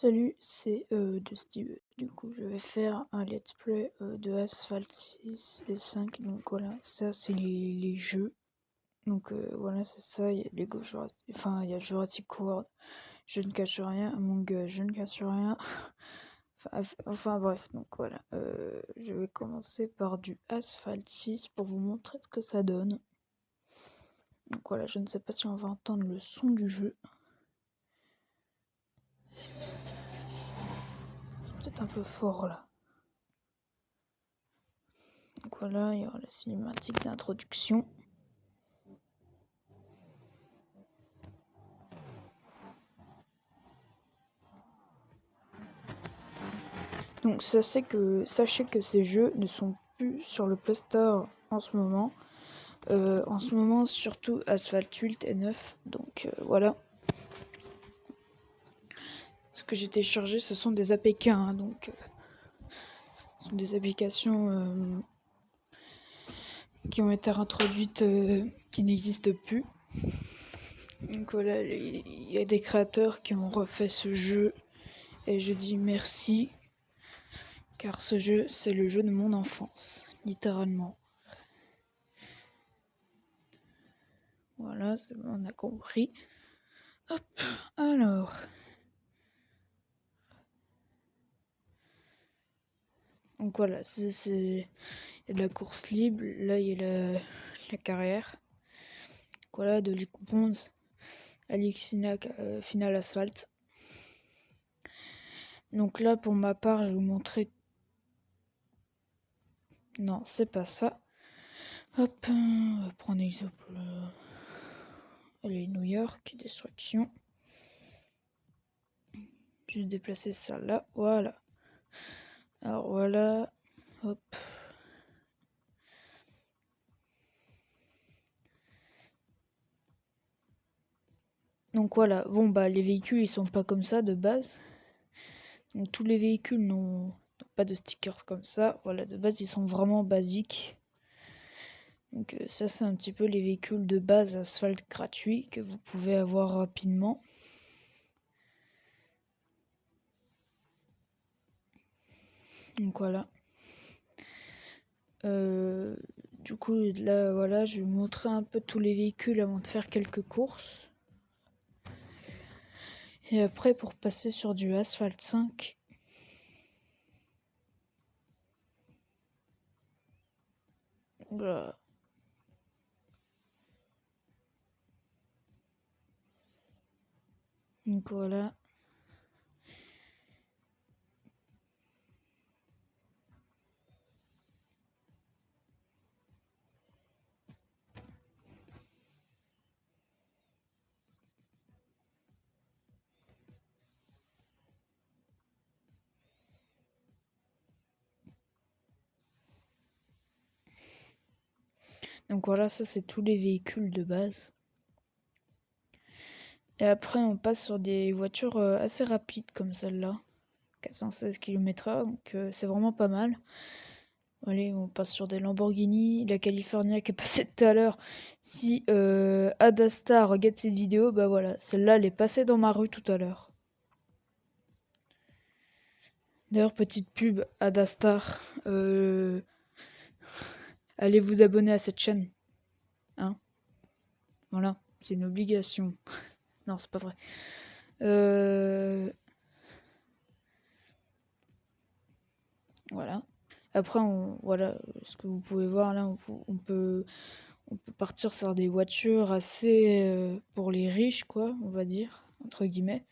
Salut, c'est de Steve. Du coup, je vais faire un let's play de Asphalt 6 et 5. Donc voilà, ça c'est les jeux. Donc voilà, c'est ça. Il y a Lego Jurassic, enfin il y a Jurassic World. Je ne cache rien. Among Us, je ne cache rien. Enfin bref, donc voilà. Je vais commencer par du Asphalt 6 pour vous montrer ce que ça donne. Donc voilà, je ne sais pas si on va entendre le son du jeu. C'est peut-être un peu fort là. Donc voilà, il y aura la cinématique d'introduction. Donc sachez que ces jeux ne sont plus sur le Play Store en ce moment. Surtout Asphalt 8 et 9. Donc voilà. Ce que j'ai téléchargé, ce sont des APK. Donc ce sont des applications qui ont été introduites, qui n'existent plus. Donc voilà, il y a des créateurs qui ont refait ce jeu. Et je dis merci. Car ce jeu, c'est le jeu de mon enfance. Littéralement. Voilà, c'est bon, on a compris. Hop, alors. Donc voilà, il y a de la course libre, là il y a la carrière. Voilà, de League Bronze, Final Asphalt. Donc là, pour ma part, je vais vous montrer. Non, c'est pas ça. Hop, on va prendre exemple. Allez, New York, destruction. Je vais déplacer ça là, voilà. Alors voilà, hop. Donc voilà, bon bah les véhicules ils sont pas comme ça de base. Donc tous les véhicules n'ont pas de stickers comme ça. Voilà, de base ils sont vraiment basiques. Donc ça c'est un petit peu les véhicules de base asphalte gratuits que vous pouvez avoir rapidement. Donc voilà. Du coup là voilà, je vais vous montrer un peu tous les véhicules avant de faire quelques courses. Et après pour passer sur du Asphalt 5. Voilà. Donc voilà. Donc voilà, ça c'est tous les véhicules de base. Et après on passe sur des voitures assez rapides comme celle-là. 416 km/h, donc c'est vraiment pas mal. Allez, on passe sur des Lamborghini, la California qui est passée tout à l'heure. Si Adastar regarde cette vidéo, bah voilà, celle-là elle est passée dans ma rue tout à l'heure. D'ailleurs, petite pub, Adastar, allez vous abonner à cette chaîne. Hein, voilà, c'est une obligation. Non, c'est pas vrai. Voilà. Après, voilà, ce que vous pouvez voir là, on peut partir sur des voitures assez pour les riches, quoi, on va dire, entre guillemets.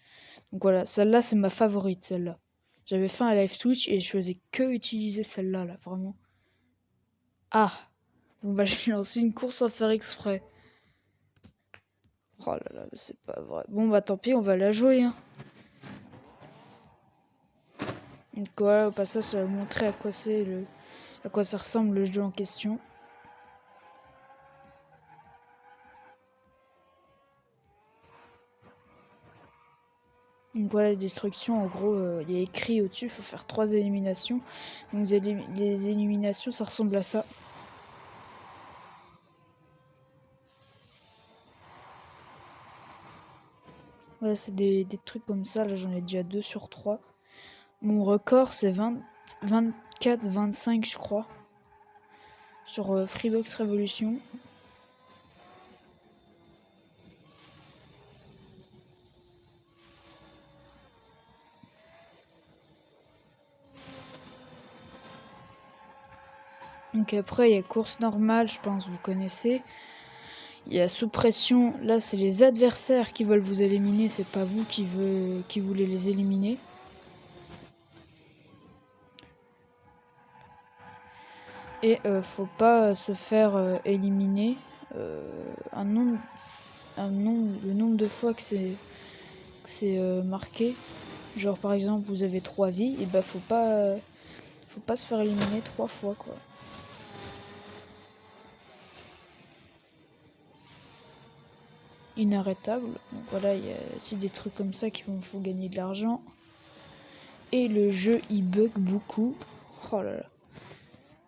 Donc voilà, celle-là, c'est ma favorite, celle-là. J'avais fait un live Twitch et je faisais que utiliser celle-là, là, vraiment. Ah! Bon bah j'ai lancé une course sans faire exprès. Oh là là, c'est pas vrai. Bon bah tant pis, on va la jouer, hein. Donc voilà, au passage, ça va montrer à quoi ça ressemble le jeu en question. Donc voilà, les destructions, en gros, il y a écrit au-dessus, il faut faire 3 éliminations. Donc les éliminations, ça ressemble à ça. Voilà, c'est des trucs comme ça. Là, j'en ai déjà 2 sur 3. Mon record, c'est 24, 25, je crois. Sur Freebox Revolution. Donc après, il y a course normale, je pense, vous connaissez. Il y a sous pression, là c'est les adversaires qui veulent vous éliminer, c'est pas vous qui voulez les éliminer. Et faut pas se faire éliminer le nombre de fois que c'est marqué. Genre par exemple vous avez 3 vies, et bah faut pas se faire éliminer 3 fois quoi. Inarrêtable. Donc voilà, il y a aussi des trucs comme ça qui vont vous gagner de l'argent. Et le jeu il bug beaucoup. Oh là là.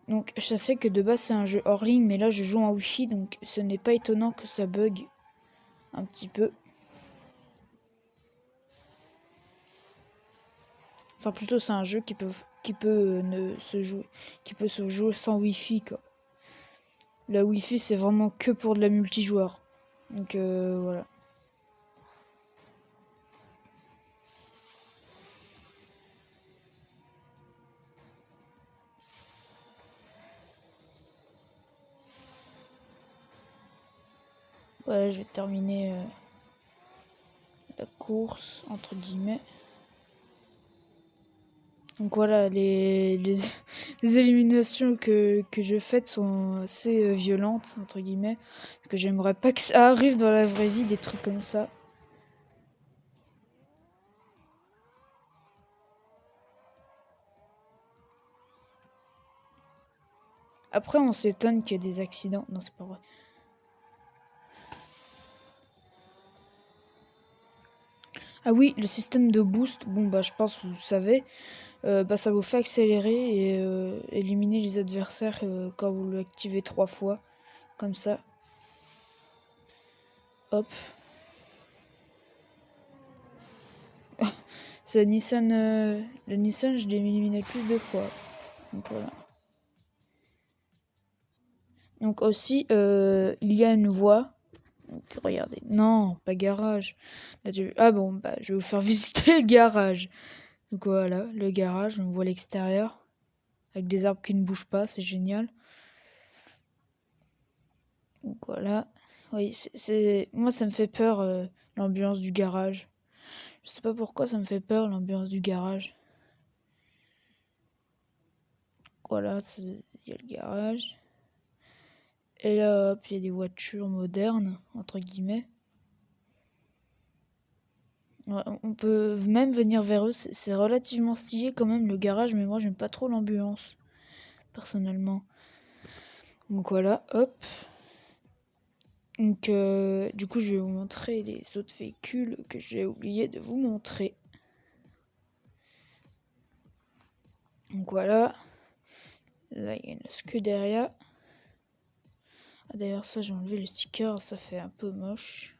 Donc je sais que de base c'est un jeu hors ligne, mais là je joue en wifi, donc ce n'est pas étonnant que ça bug un petit peu. Enfin plutôt c'est un jeu qui peut se jouer sans wifi quoi. La wifi c'est vraiment que pour de la multijoueur. Donc voilà. Voilà, je vais terminer la course entre guillemets. Donc voilà, les éliminations que je fais sont assez violentes, entre guillemets. Parce que j'aimerais pas que ça arrive dans la vraie vie, des trucs comme ça. Après, on s'étonne qu'il y ait des accidents. Non, c'est pas vrai. Ah oui, le système de boost, bon bah je pense que vous savez, bah ça vous fait accélérer et éliminer les adversaires quand vous l'activez 3 fois, comme ça. Hop. C'est Nissan, le Nissan je l'ai éliminé plus de fois. Donc voilà. Donc aussi, il y a une voie. Donc regardez, non, pas garage. Là, ah bon, bah je vais vous faire visiter le garage. Donc voilà, le garage, on voit l'extérieur. Avec des arbres qui ne bougent pas, c'est génial. Donc voilà. Oui, moi ça me fait peur l'ambiance du garage. Je sais pas pourquoi ça me fait peur l'ambiance du garage. Voilà, il y a le garage. Et là, hop, il y a des voitures modernes, entre guillemets. Ouais, on peut même venir vers eux, c'est relativement stylé quand même le garage, mais moi j'aime pas trop l'ambiance, personnellement. Donc voilà, hop. Donc du coup je vais vous montrer les autres véhicules que j'ai oublié de vous montrer. Donc voilà. Là il y a une Scuderia. Ah, d'ailleurs ça j'ai enlevé le sticker, ça fait un peu moche.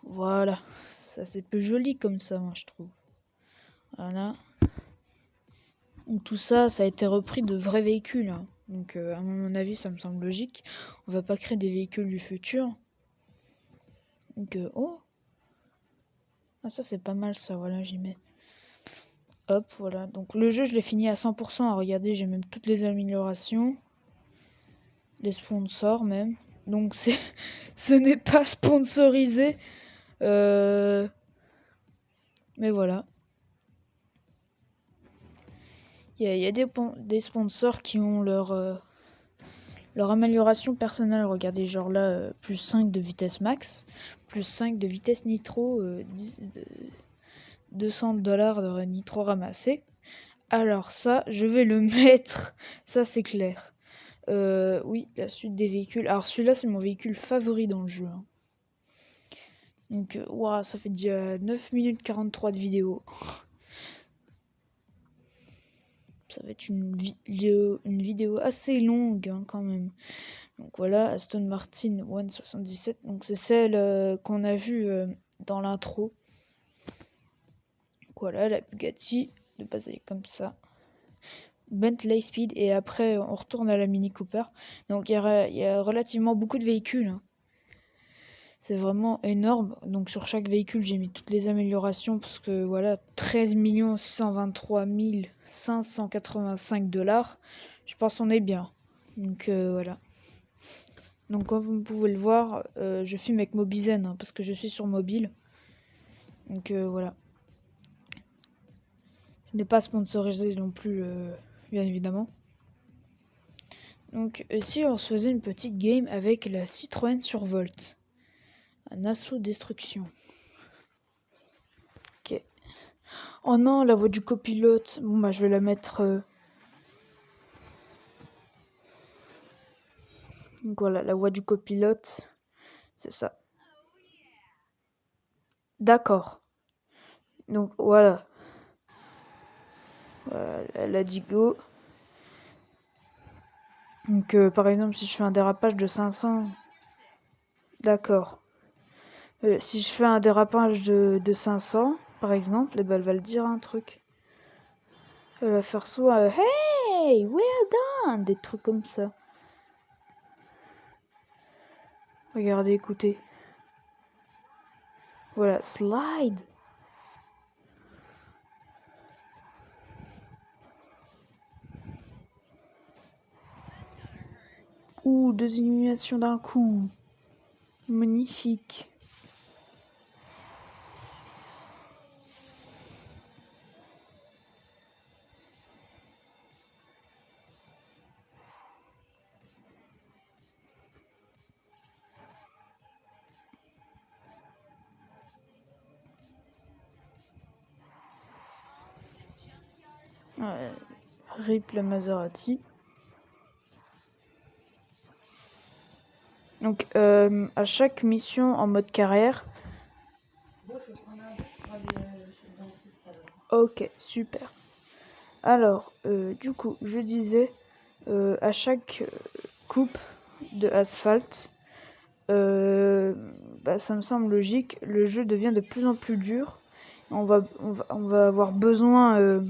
Voilà. Ça c'est plus joli comme ça moi je trouve. Voilà. Donc tout ça, ça a été repris de vrais véhicules. Hein. Donc à mon avis ça me semble logique. On va pas créer des véhicules du futur. Donc oh. Ah ça c'est pas mal ça, voilà j'y mets. Hop, voilà. Donc le jeu, je l'ai fini à 100%. Regardez, j'ai même toutes les améliorations. Les sponsors même. Donc ce n'est pas sponsorisé. Mais voilà. Il y a des sponsors qui ont leur amélioration personnelle. Regardez, genre là, plus 5 de vitesse max. Plus 5 de vitesse nitro. 200 $ de nitro ramassé. Alors ça, je vais le mettre. Ça, c'est clair. Oui, la suite des véhicules. Alors celui-là, c'est mon véhicule favori dans le jeu. Hein. Donc, wow, ça fait déjà 9 minutes 43 de vidéo. Ça va être une vidéo assez longue hein, quand même. Donc voilà, Aston Martin 177. Donc c'est celle qu'on a vue dans l'intro. Voilà, la Bugatti, de base elle est comme ça. Bentley Speed, et après on retourne à la Mini Cooper. Donc il y a relativement beaucoup de véhicules, hein. C'est vraiment énorme. Donc sur chaque véhicule, j'ai mis toutes les améliorations parce que voilà, 13 623 585 $. Je pense qu'on est bien. Donc voilà. Donc comme vous pouvez le voir, je filme avec Mobizen, hein, parce que je suis sur mobile. Donc voilà. Ce n'est pas sponsorisé non plus, bien évidemment. Donc si on se faisait une petite game avec la Citroën Survolt. Un assaut destruction. Ok. Oh non, la voix du copilote. Bon bah je vais la mettre... Donc voilà, la voix du copilote. C'est ça. D'accord. Donc voilà. Voilà, elle a dit go. Donc par exemple, si je fais un dérapage de 500... D'accord. Si je fais un dérapage de 500, par exemple, eh ben, elle va le dire un truc. Elle va faire soit Hey, well done, des trucs comme ça. Regardez, écoutez. Voilà, slide. Ouh, 2 illuminations d'un coup. Magnifique. Ouais, rip la Maserati. Donc, à chaque mission en mode carrière. Ok, super. Alors, du coup, je disais, à chaque coupe de asphalte, bah, ça me semble logique, le jeu devient de plus en plus dur. On va avoir besoin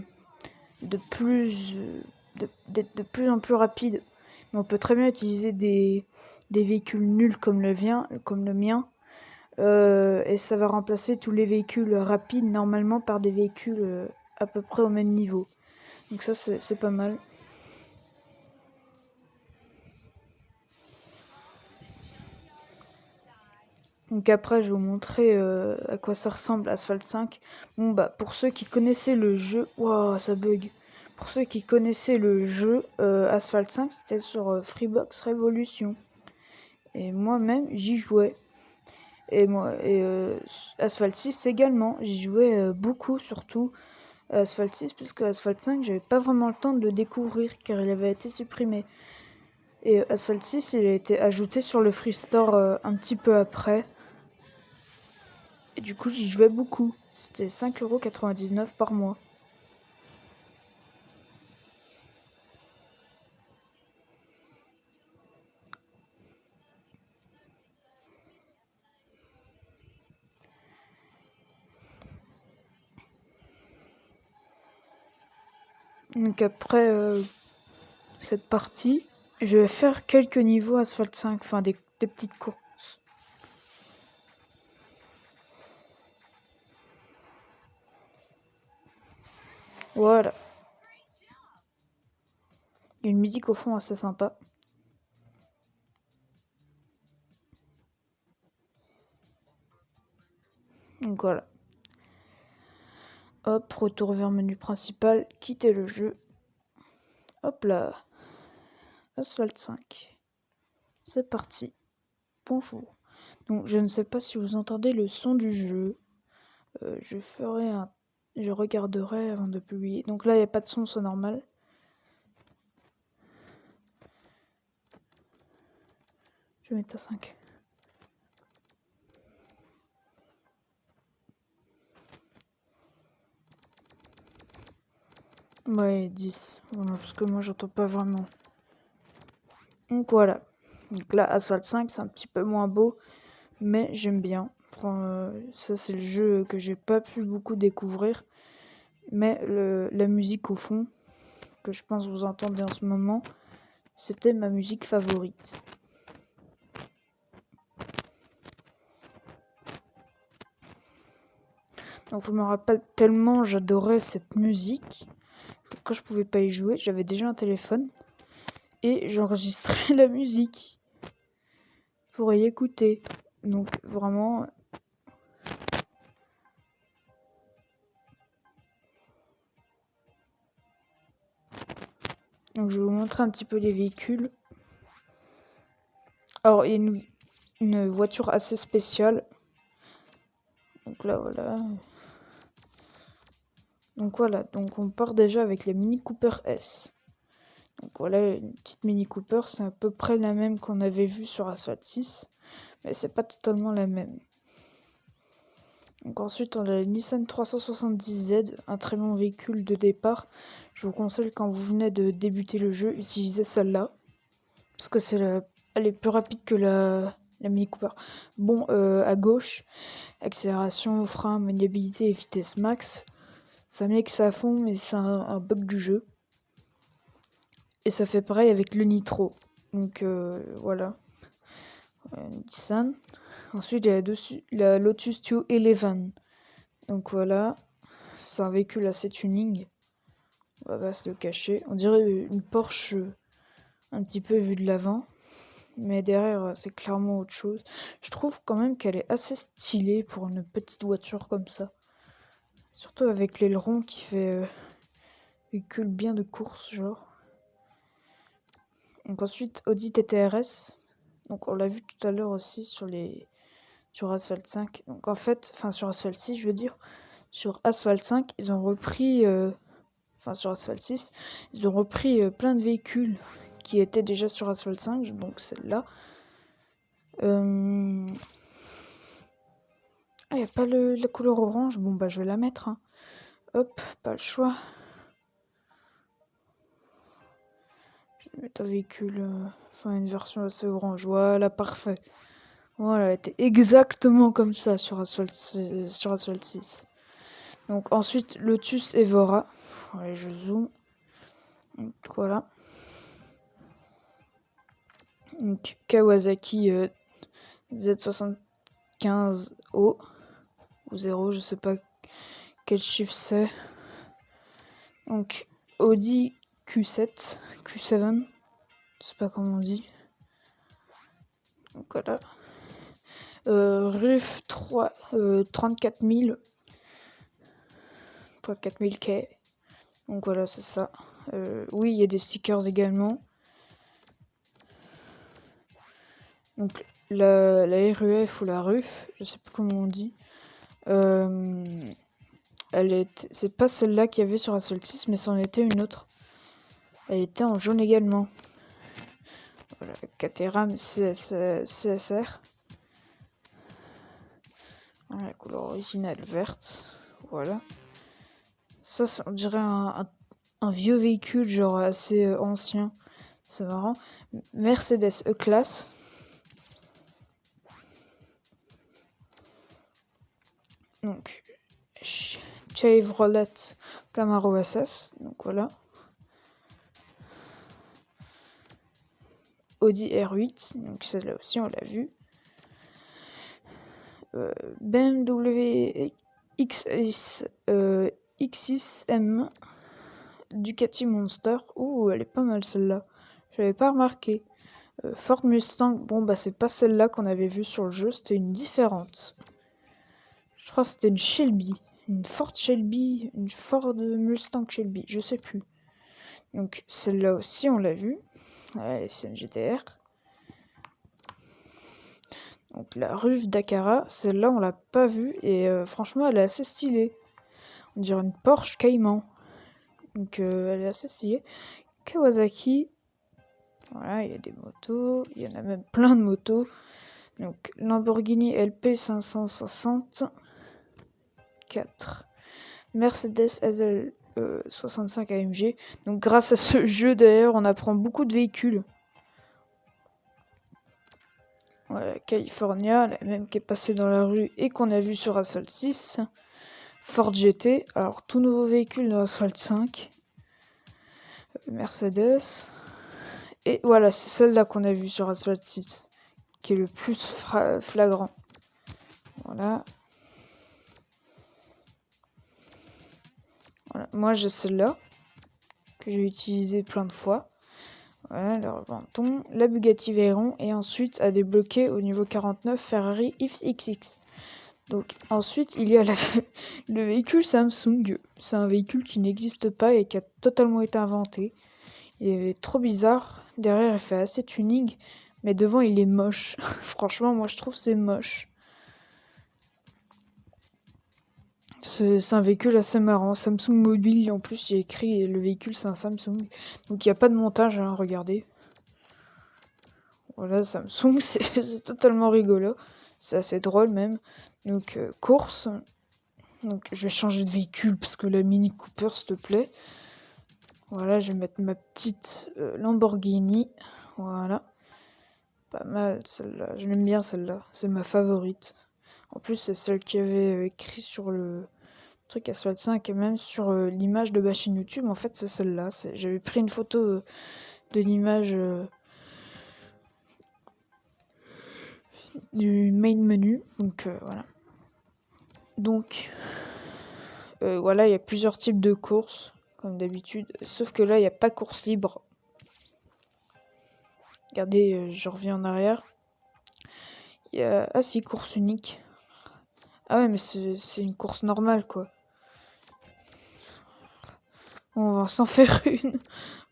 de plus, d'être de plus en plus rapide. Mais on peut très bien utiliser des véhicules nuls comme comme le mien. Et ça va remplacer tous les véhicules rapides normalement par des véhicules à peu près au même niveau. Donc ça c'est pas mal. Donc après je vais vous montrer à quoi ça ressemble Asphalt 5. Bon bah pour ceux qui connaissaient le jeu, waouh ça bug. Pour ceux qui connaissaient le jeu, Asphalt 5 c'était sur Freebox Revolution. Et moi-même j'y jouais. Et Asphalt 6 également, j'y jouais beaucoup surtout. Asphalt 6 parce que Asphalt 5 j'avais pas vraiment le temps de le découvrir car il avait été supprimé. Et Asphalt 6 il a été ajouté sur le Free Store un petit peu après. Et du coup j'y jouais beaucoup. C'était 5,99 € par mois. Donc après cette partie, je vais faire quelques niveaux Asphalt 5, enfin des petites courses. Voilà. Il y a une musique au fond assez sympa. Donc voilà. Hop, retour vers menu principal, quitter le jeu. Hop là. Asphalt 5. C'est parti. Bonjour. Donc je ne sais pas si vous entendez le son du jeu. Je regarderai avant de publier. Donc là il n'y a pas de son, c'est normal. Je vais mettre à 5. Ouais, 10. Voilà, parce que moi j'entends pas vraiment. Donc voilà. Donc là, Asphalt 5, c'est un petit peu moins beau, mais j'aime bien. Ça c'est le jeu que j'ai pas pu beaucoup découvrir, mais la musique au fond, que je pense vous entendez en ce moment, c'était ma musique favorite. Donc je me rappelle tellement j'adorais cette musique. Quand je pouvais pas y jouer, j'avais déjà un téléphone et j'enregistrais la musique pour y écouter. Donc vraiment. Donc je vais vous montrer un petit peu les véhicules. Alors il y a une voiture assez spéciale. Donc là voilà. Donc voilà, donc on part déjà avec les Mini Cooper S. Donc voilà, une petite Mini Cooper, c'est à peu près la même qu'on avait vue sur Asphalt 6, mais c'est pas totalement la même. Donc ensuite on a la Nissan 370Z, un très bon véhicule de départ. Je vous conseille quand vous venez de débuter le jeu, utilisez celle-là, parce que elle est plus rapide que la Mini Cooper. Bon, à gauche, accélération, frein, maniabilité et vitesse max. Ça mixe à fond, mais c'est un bug du jeu. Et ça fait pareil avec le nitro. Donc voilà. Nissan. Ensuite, il y a la Lotus 211. Donc voilà. C'est un véhicule assez tuning. On va se le cacher. On dirait une Porsche un petit peu vue de l'avant. Mais derrière, c'est clairement autre chose. Je trouve quand même qu'elle est assez stylée pour une petite voiture comme ça. Surtout avec l'aileron qui fait véhicule bien de course, genre. Donc ensuite, Audi TT-RS. Donc on l'a vu tout à l'heure aussi sur Asphalt 5. Donc en fait, enfin sur Asphalt 6, je veux dire, sur Asphalt 5, ils ont repris, sur Asphalt 6, ils ont repris plein de véhicules qui étaient déjà sur Asphalt 5, donc celle-là. Ah, il n'y a pas la couleur orange. Bon, bah, je vais la mettre. Hein. Hop, pas le choix. Je vais mettre un véhicule, une version assez orange. Voilà, parfait. Voilà, elle était exactement comme ça sur Asphalt 6. Donc ensuite, Lotus Evora. Ouais, je zoome. Donc voilà. Donc, Kawasaki Z75O ou 0, je sais pas quel chiffre c'est. Donc Audi Q7, Q7, je sais pas comment on dit. Donc voilà. RUF 34 000 K. Donc voilà, c'est ça. Oui, il y a des stickers également. Donc la RUF ou la RUF, je sais pas comment on dit. C'est pas celle-là qu'il y avait sur Asphalt 6, mais c'en était une autre. Elle était en jaune également. Voilà, Caterham CSR. Voilà, la couleur originale verte. Voilà. Ça, on dirait un vieux véhicule, genre assez ancien. C'est marrant. Mercedes E-Class. Donc, Chevrolet Camaro SS. Donc voilà. Audi R8. Donc celle-là aussi, on l'a vu. BMW X6M. Ducati Monster. Ouh, elle est pas mal celle-là. J'avais pas remarqué. Ford Mustang. Bon, bah, c'est pas celle-là qu'on avait vue sur le jeu. C'était une différente. Je crois que c'était une Shelby. Une Ford Shelby. Une Ford Mustang Shelby. Je sais plus. Donc, celle-là aussi, on l'a vue. Ouais, c'est une GTR. Donc, la Ruf Dakara. Celle-là, on l'a pas vue. Et franchement, elle est assez stylée. On dirait une Porsche Cayman. Donc, elle est assez stylée. Kawasaki. Voilà, il y a des motos. Il y en a même plein de motos. Donc, Lamborghini LP 560. 4. Mercedes SL 65 AMG. Donc, grâce à ce jeu, d'ailleurs, on apprend beaucoup de véhicules. Ouais, California, la même qui est passée dans la rue et qu'on a vu sur Asphalt 6. Ford GT, alors tout nouveau véhicule dans Asphalt 5. Mercedes. Et voilà, c'est celle-là qu'on a vue sur Asphalt 6, qui est le plus flagrant. Voilà. Voilà. Moi j'ai celle-là, que j'ai utilisée plein de fois. Voilà, le revendons. La Bugatti Veyron, et ensuite à débloquer au niveau 49 Ferrari XX. Donc ensuite il y a le véhicule Samsung. C'est un véhicule qui n'existe pas et qui a totalement été inventé. Il est trop bizarre. Derrière il fait assez tuning, mais devant il est moche. Franchement moi je trouve c'est moche. C'est un véhicule assez marrant. Samsung Mobile, en plus il y a écrit le véhicule c'est un Samsung. Donc il n'y a pas de montage, hein, regardez. Voilà, Samsung, c'est totalement rigolo. C'est assez drôle même. Donc course. Donc je vais changer de véhicule parce que la Mini Cooper s'il te plaît. Voilà, je vais mettre ma petite Lamborghini. Voilà. Pas mal celle-là. Je l'aime bien celle-là. C'est ma favorite. En plus c'est celle qui avait écrit sur le truc Asphalt 5 et même sur l'image de ma chaîne YouTube. En fait c'est celle-là. J'avais pris une photo de l'image du main menu. Donc voilà. Donc voilà, il y a plusieurs types de courses, comme d'habitude. Sauf que là, il n'y a pas course libre. Regardez, je reviens en arrière. Il y a... Ah si, course unique. Ah ouais, mais c'est une course normale, quoi. Bon, on va s'en faire une.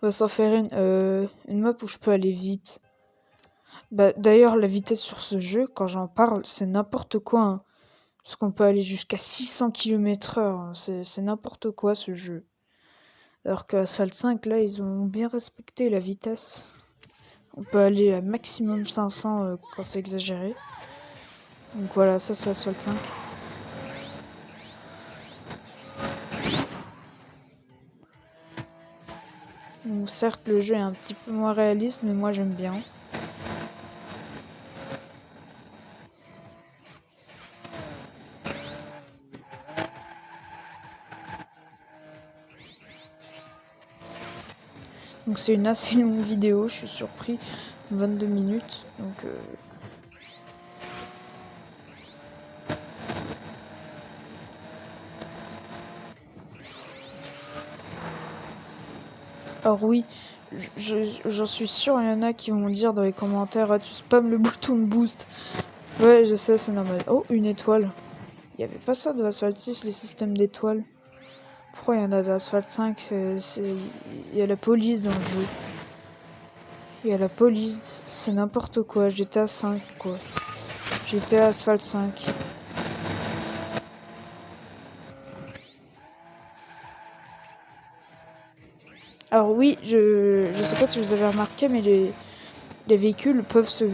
On va s'en faire une map où je peux aller vite. Bah, d'ailleurs, la vitesse sur ce jeu, quand j'en parle, c'est n'importe quoi, hein. Parce qu'on peut aller jusqu'à 600 km/h. Hein. C'est n'importe quoi, ce jeu. Alors que Asphalt 5, là, ils ont bien respecté la vitesse. On peut aller à maximum 500 quand c'est exagéré. Donc voilà, ça c'est Asphalt 5. Donc certes, le jeu est un petit peu moins réaliste, mais moi j'aime bien. Donc c'est une assez longue vidéo, je suis surpris. 22 minutes. Donc alors oui, j'en suis sûr, il y en a qui vont dire dans les commentaires, ah, tu spams le bouton de boost. Ouais, je sais, c'est normal. Oh, une étoile. Il n'y avait pas ça de Asphalt 6, les systèmes d'étoiles. Pourquoi il y en a d'Asphalt 5? Il y a la police dans le jeu. Il y a la police, c'est n'importe quoi. GTA 5, quoi. GTA Asphalt 5. Alors oui, je sais pas si vous avez remarqué, mais les véhicules peuvent se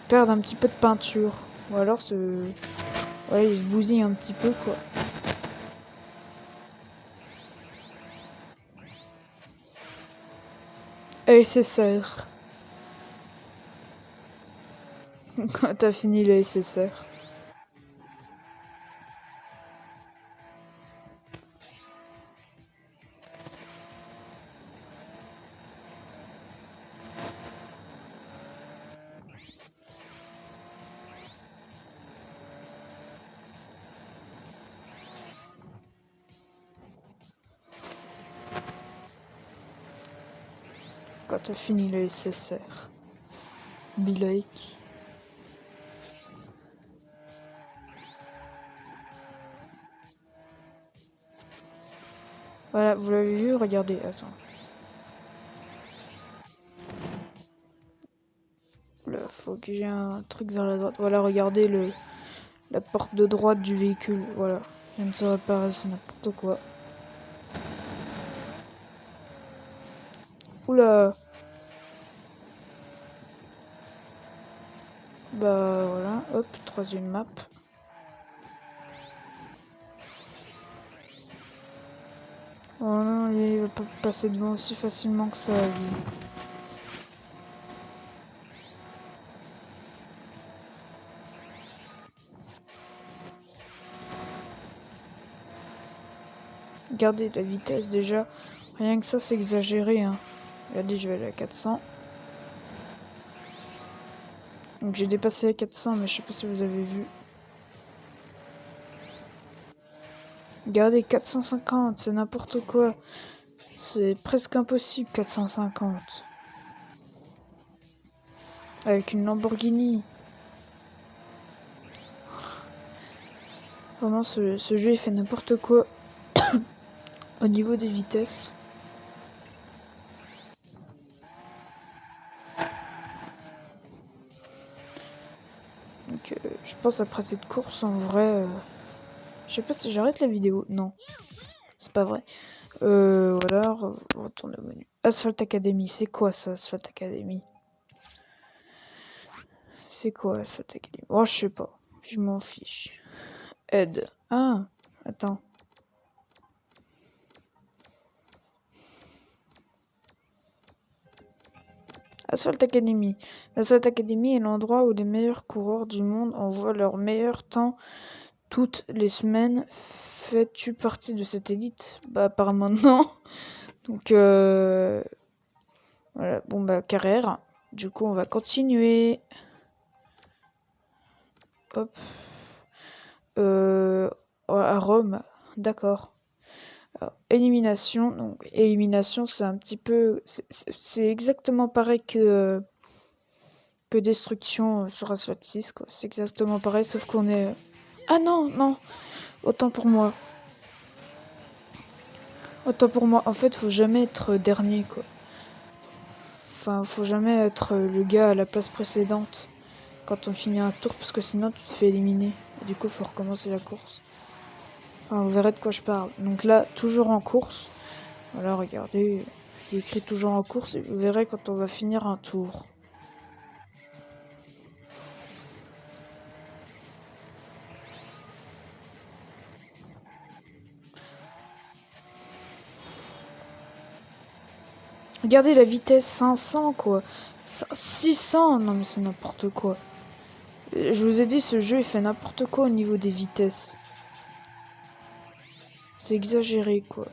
perdre un petit peu de peinture. Ou alors ouais, ils bousillent un petit peu, quoi. Et c'est SSR. Quand t'as fini le SSR. Quand t'as fini le SSR. Be like. Voilà, vous l'avez vu, regardez, attends. Là, faut que j'ai un truc vers la droite. Voilà, regardez la porte de droite du véhicule. Voilà, je viens de se réparer, c'est n'importe quoi. Oula. Bah voilà, hop, troisième map. Oh non, lui, il va pas passer devant aussi facilement que ça, lui. Regardez la vitesse déjà. Rien que ça, c'est exagéré. Hein. Regardez, je vais aller à 400. Donc j'ai dépassé les 400, mais je sais pas si vous avez vu. Regardez, 450, c'est n'importe quoi. C'est presque impossible, 450. Avec une Lamborghini. Vraiment, ce jeu, il fait n'importe quoi. Au niveau des vitesses. Donc, je pense après cette course, en vrai... je sais pas si j'arrête la vidéo. Non, c'est pas vrai. Voilà, retourne au menu. Asphalt Academy, c'est quoi ça, Asphalt Academy? C'est quoi Asphalt Academy? Oh, je sais pas. Je m'en fiche. Aide. Ah, attends. Asphalt Academy. L'Asphalt Academy est l'endroit où les meilleurs coureurs du monde envoient leur meilleur temps toutes les semaines. Fais-tu partie de cette élite? Bah, apparemment non. Donc, voilà. Bon, bah, carrière. Du coup, on va continuer. Hop. À Rome. D'accord. Élimination. Donc, élimination, c'est un petit peu... C'est exactement pareil que destruction sur Asphalt 6, quoi. C'est exactement pareil, sauf qu'on est... Ah non, non. Autant pour moi. Autant pour moi. En fait, faut jamais être dernier, quoi. Enfin, faut jamais être le gars à la place précédente quand on finit un tour, parce que sinon tu te fais éliminer. Et du coup, faut recommencer la course. Enfin, vous verrez de quoi je parle. Donc là, toujours en course. Voilà, regardez. Il est écrit toujours en course et vous verrez quand on va finir un tour. Regardez la vitesse 500, quoi. 600, non mais c'est n'importe quoi. Je vous ai dit, ce jeu, il fait n'importe quoi au niveau des vitesses. C'est exagéré, quoi.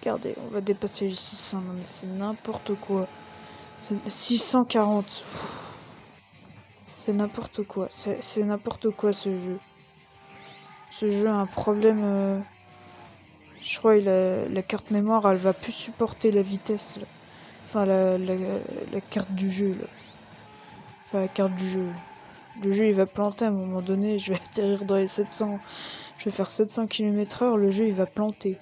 Regardez, on va dépasser les 600. Non mais c'est n'importe quoi. C'est 640. C'est n'importe quoi. C'est n'importe quoi, ce jeu. Ce jeu a un problème... Je crois que la carte mémoire, elle va plus supporter la vitesse. Là. Enfin, la carte du jeu, là. Enfin, la carte du jeu. Le jeu, il va planter à un moment donné. Je vais atterrir dans les 700. Je vais faire 700 km/h. Le jeu, il va planter.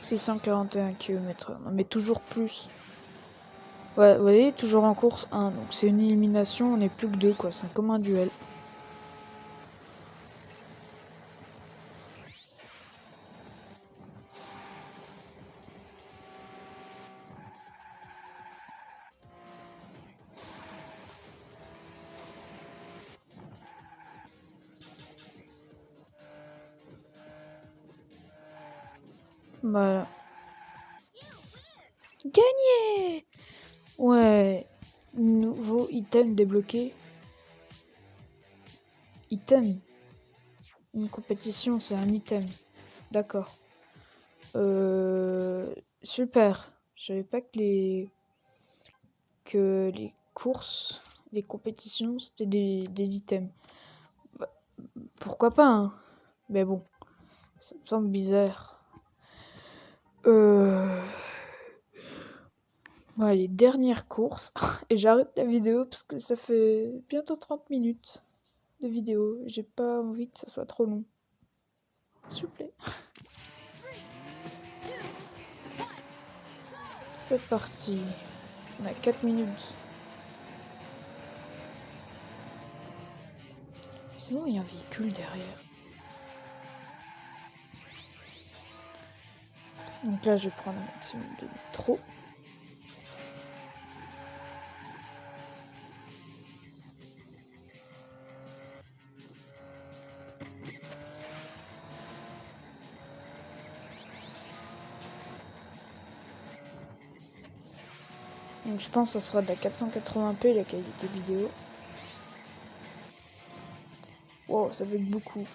« 641 km/h. Non, mais toujours plus. Ouais, vous voyez, toujours en course 1. Donc c'est une élimination. On n'est plus que 2, quoi. C'est comme un duel. Voilà. Gagné! Ouais. Nouveau item débloqué. Item. Une compétition, c'est un item. D'accord. Super. Je savais pas que les courses, les compétitions, c'était des items. Bah, pourquoi pas, hein. Mais bon, ça me semble bizarre. Ouais, les dernières courses. Et j'arrête la vidéo parce que ça fait bientôt 30 minutes de vidéo. J'ai pas envie que ça soit trop long. S'il vous plaît. C'est parti. On a 4 minutes. C'est bon, il y a un véhicule derrière. Donc là, je vais prendre un maximum de nitro. Donc je pense que ça sera de la 480p la qualité vidéo. Wow, ça bug beaucoup.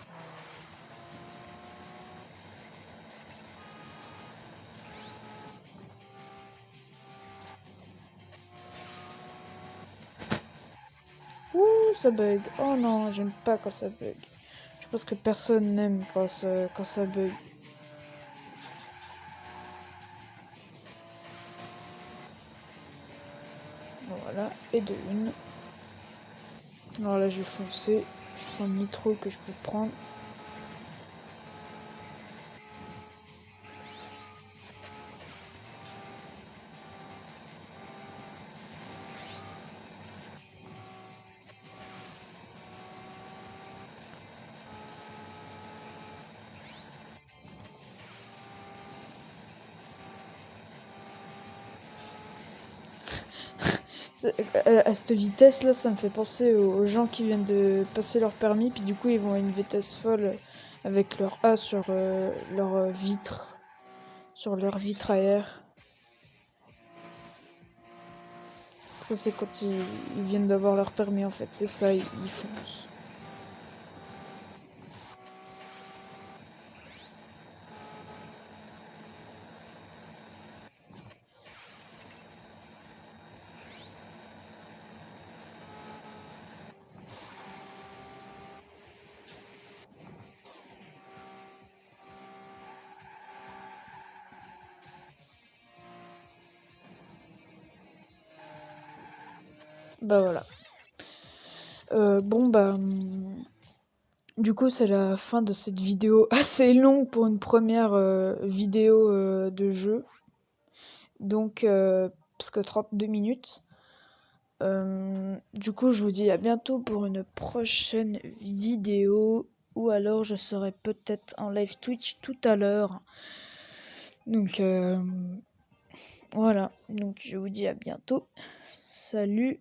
Ouh, ça bug. Oh non, j'aime pas quand ça bug. Je pense que personne n'aime quand ça bug. Voilà, et de une. Alors là, je vais foncer. Je prends le nitro que je peux prendre. À cette vitesse là, ça me fait penser aux gens qui viennent de passer leur permis, puis du coup ils vont à une vitesse folle avec leur A sur leur vitre, sur leur vitre arrière. Ça c'est quand ils viennent d'avoir leur permis en fait, c'est ça, ils foncent. Bah voilà. Bon bah... Du coup, c'est la fin de cette vidéo assez longue pour une première vidéo de jeu. Donc, presque 32 minutes. Du coup, je vous dis à bientôt pour une prochaine vidéo. Ou alors, je serai peut-être en live Twitch tout à l'heure. Donc, voilà. Donc, je vous dis à bientôt. Salut.